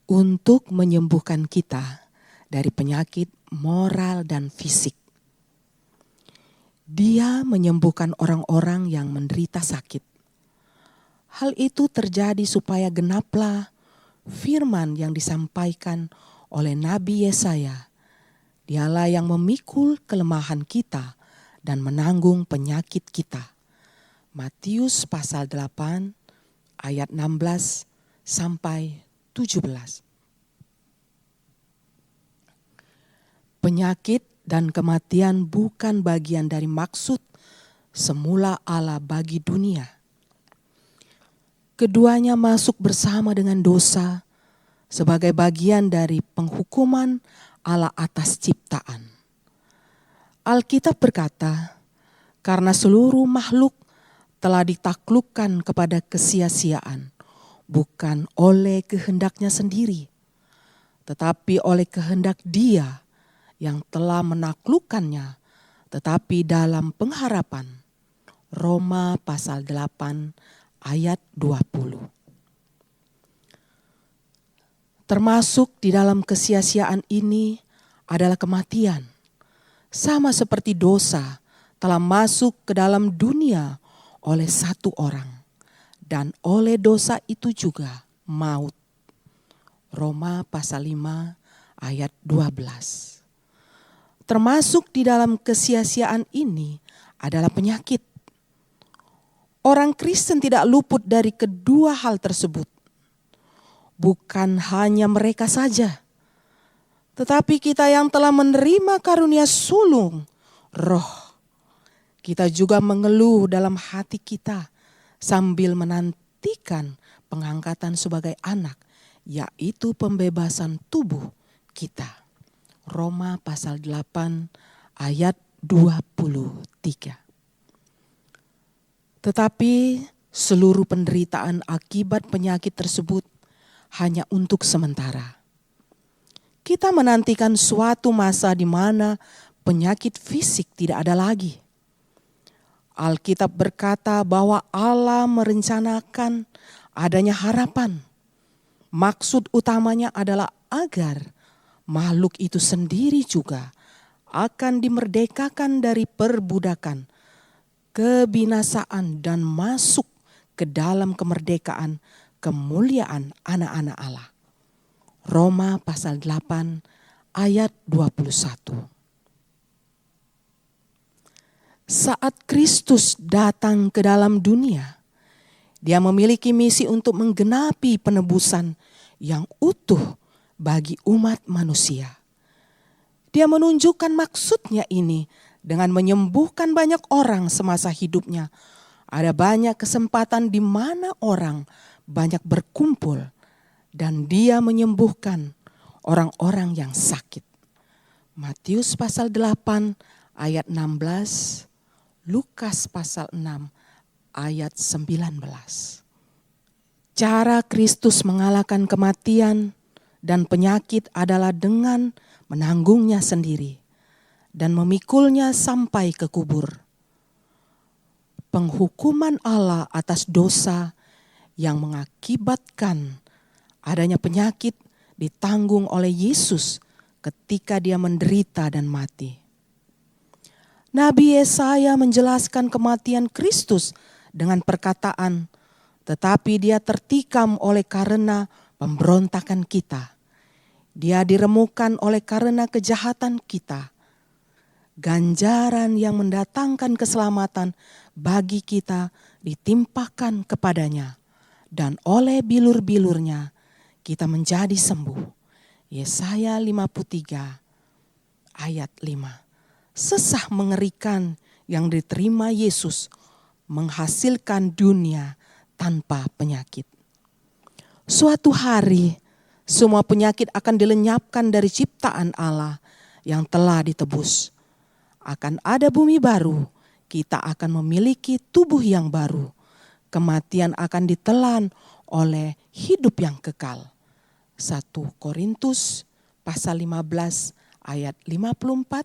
untuk menyembuhkan kita dari penyakit moral dan fisik. Dia menyembuhkan orang-orang yang menderita sakit. Hal itu terjadi supaya genaplah firman yang disampaikan oleh Nabi Yesaya. Dialah yang memikul kelemahan kita dan menanggung penyakit kita. Matius pasal 8 ayat 16 sampai 17. Penyakit dan kematian bukan bagian dari maksud semula Allah bagi dunia. Keduanya masuk bersama dengan dosa sebagai bagian dari penghukuman Allah atas ciptaan. Alkitab berkata, karena seluruh makhluk telah ditaklukkan kepada kesia-siaan, bukan oleh kehendaknya sendiri, tetapi oleh kehendak Dia yang telah menaklukkannya, tetapi dalam pengharapan. Roma pasal 8 ayat 20. Termasuk di dalam kesia-siaan ini adalah kematian. Sama seperti dosa telah masuk ke dalam dunia oleh satu orang, dan oleh dosa itu juga maut. Roma pasal 5 ayat 12. Termasuk di dalam kesia-siaan ini adalah penyakit. Orang Kristen tidak luput dari kedua hal tersebut. Bukan hanya mereka saja, tetapi kita yang telah menerima karunia sulung roh. Kita juga mengeluh dalam hati kita sambil menantikan pengangkatan sebagai anak, yaitu pembebasan tubuh kita. Roma pasal 8 ayat 23. Tetapi seluruh penderitaan akibat penyakit tersebut hanya untuk sementara. Kita menantikan suatu masa di mana penyakit fisik tidak ada lagi. Alkitab berkata bahwa Allah merencanakan adanya harapan. Maksud utamanya adalah agar makhluk itu sendiri juga akan dimerdekakan dari perbudakan, kebinasaan, dan masuk ke dalam kemerdekaan kemuliaan anak-anak Allah. Roma pasal 8 ayat 21. Saat Kristus datang ke dalam dunia, Dia memiliki misi untuk menggenapi penebusan yang utuh bagi umat manusia. Dia menunjukkan maksudnya ini dengan menyembuhkan banyak orang semasa hidupnya. Ada banyak kesempatan di mana orang banyak berkumpul dan Dia menyembuhkan orang-orang yang sakit. Matius pasal 8 ayat 16, Lukas pasal 6 ayat 19. Cara Kristus mengalahkan kematian dan penyakit adalah dengan menanggungnya sendiri dan memikulnya sampai ke kubur. Penghukuman Allah atas dosa yang mengakibatkan adanya penyakit ditanggung oleh Yesus ketika Dia menderita dan mati. Nabi Yesaya menjelaskan kematian Kristus dengan perkataan, tetapi Dia tertikam oleh karena pemberontakan kita. Dia diremukkan oleh karena kejahatan kita. Ganjaran yang mendatangkan keselamatan bagi kita ditimpakan kepadanya. Dan oleh bilur-bilurnya kita menjadi sembuh. Yesaya 53 ayat 5. Sesah mengerikan yang diterima Yesus menghasilkan dunia tanpa penyakit. Suatu hari semua penyakit akan dilenyapkan dari ciptaan Allah yang telah ditebus. Akan ada bumi baru, kita akan memiliki tubuh yang baru. Kematian akan ditelan oleh hidup yang kekal. 1 Korintus pasal 15 ayat 54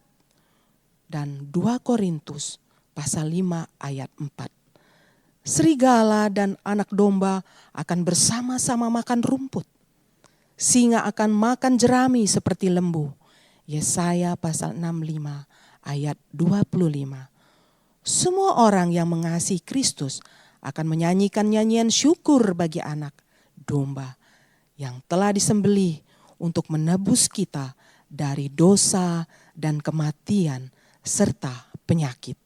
dan 2 Korintus pasal 5 ayat 4. Serigala dan anak domba akan bersama-sama makan rumput. singa akan makan jerami seperti lembu. Yesaya pasal 65 ayat 25. Semua orang yang mengasihi Kristus akan menyanyikan nyanyian syukur bagi anak domba yang telah disembelih untuk menebus kita dari dosa dan kematian serta penyakit.